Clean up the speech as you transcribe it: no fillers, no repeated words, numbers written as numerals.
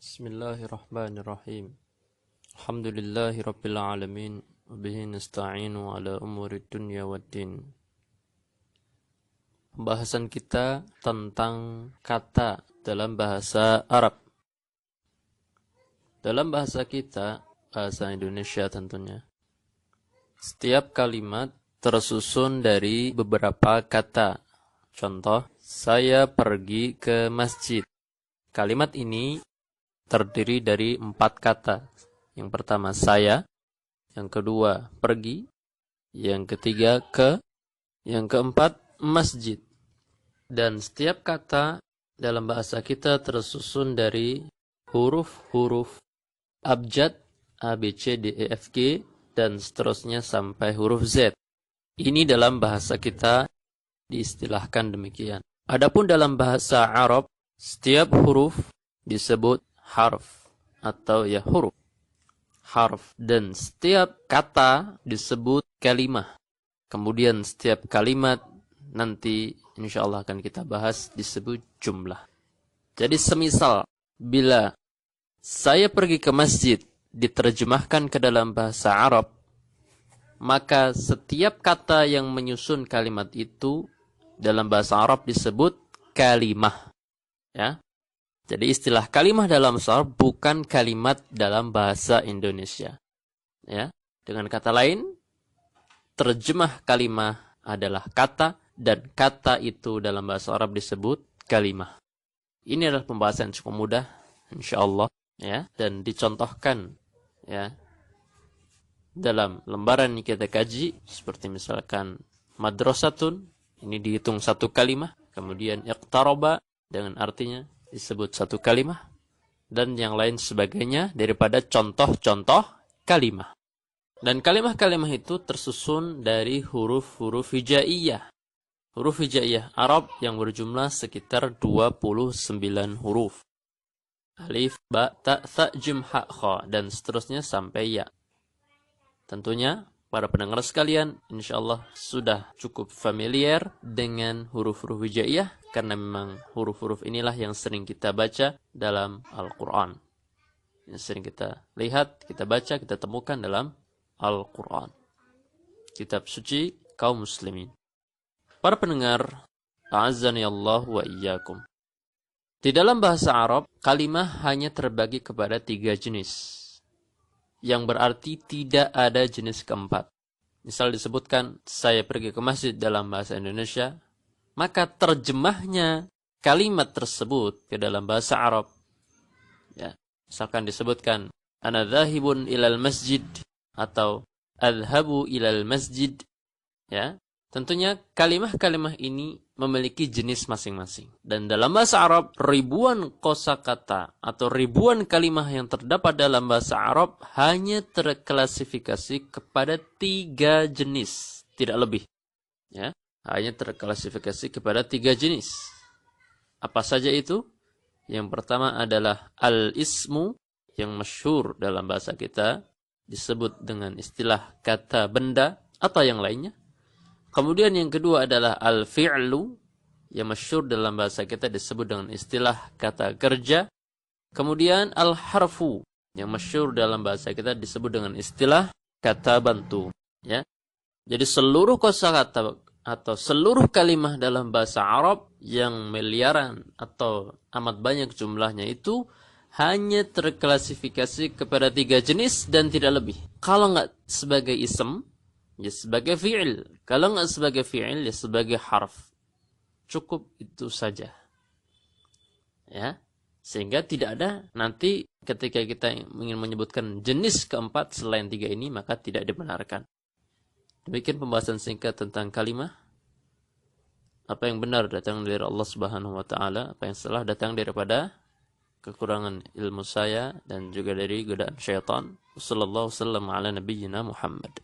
Bismillahirrahmanirrahim. Alhamdulillahi rabbil alamin. Wabihi nasta'inu ala umuri dunya waddin. Pembahasan kita tentang kata dalam bahasa Arab. Dalam bahasa kita, bahasa Indonesia tentunya, setiap kalimat tersusun dari beberapa kata. Contoh, saya pergi ke masjid. Kalimat ini terdiri dari 4 kata. Yang pertama saya, yang kedua pergi, yang ketiga ke, yang keempat masjid. Dan setiap kata dalam bahasa kita tersusun dari huruf-huruf abjad A, B, C, D, E, F, G, dan seterusnya sampai huruf Z. Ini dalam bahasa kita diistilahkan demikian. Adapun dalam bahasa Arab, setiap huruf disebut harf atau ya huruf. Harf. Dan setiap kata disebut kalimah. Kemudian setiap kalimat nanti insyaallah akan kita bahas disebut jumlah. Jadi semisal bila saya pergi ke masjid diterjemahkan ke dalam bahasa Arab, maka setiap kata yang menyusun kalimat itu dalam bahasa Arab disebut kalimah. Ya. Jadi istilah kalimah dalam bahasa Arab bukan kalimat dalam bahasa Indonesia. Ya. Dengan kata lain, terjemah kalimah adalah kata dan kata itu dalam bahasa Arab disebut kalimah. Ini adalah pembahasan cukup mudah insyaallah ya, dan dicontohkan ya dalam lembaran yang kita kaji seperti misalkan madrasatun, ini dihitung 1 kalimah, kemudian iqtaraba dengan artinya disebut 1 kalimah, dan yang lain sebagainya daripada contoh-contoh kalimah. Dan kalimah-kalimah itu tersusun dari huruf-huruf hijaiyah. Huruf hijaiyah Arab yang berjumlah sekitar 29 huruf. Alif, ba, ta, tha, jim, ha, kha, dan seterusnya sampai ya. Tentunya para pendengar sekalian, insyaallah sudah cukup familiar dengan huruf-huruf hijaiyah, karena memang huruf-huruf inilah yang sering kita baca dalam Al-Quran. Yang sering kita lihat, kita baca, kita temukan dalam Al-Quran. Kitab suci kaum muslimin. Para pendengar, a'azzani Allah wa iyyakum. Di dalam bahasa Arab, kalimah hanya terbagi kepada 3 jenis. Yang berarti tidak ada jenis keempat. Misal disebutkan, saya pergi ke masjid dalam bahasa Indonesia, maka terjemahnya kalimat tersebut ke dalam bahasa Arab. Ya, misalkan disebutkan, ana dhahibun ilal masjid, atau adhabu ilal masjid. Ya, tentunya kalimah-kalimah ini memiliki jenis masing-masing. Dan dalam bahasa Arab, ribuan kosakata atau ribuan kalimah yang terdapat dalam bahasa Arab hanya terklasifikasi kepada 3 jenis, tidak lebih. Ya, hanya terklasifikasi kepada 3 jenis. Apa saja itu? Yang pertama adalah al-ismu, yang masyhur dalam bahasa kita disebut dengan istilah kata benda atau yang lainnya. Kemudian yang kedua adalah al-fi'lu, yang masyhur dalam bahasa kita disebut dengan istilah kata kerja. Kemudian al-harfu, yang masyhur dalam bahasa kita disebut dengan istilah kata bantu. Ya. Jadi seluruh kosakata atau seluruh kalimah dalam bahasa Arab yang miliaran atau amat banyak jumlahnya itu hanya terklasifikasi kepada 3 jenis dan tidak lebih. Kalau nggak sebagai ism, ya sebagai fi'il. Kalau nggak sebagai fi'il, ya sebagai harf. Cukup itu saja. Ya, sehingga tidak ada nanti ketika kita ingin menyebutkan jenis keempat selain 3 ini, maka tidak dibenarkan. Demikian pembahasan singkat tentang kalimah. Apa yang benar datang dari Allah Subhanahu wa taala, apa yang salah datang daripada kekurangan ilmu saya dan juga dari godaan syaitan. Wassallallahu wasallam ala nabiyyina Muhammad.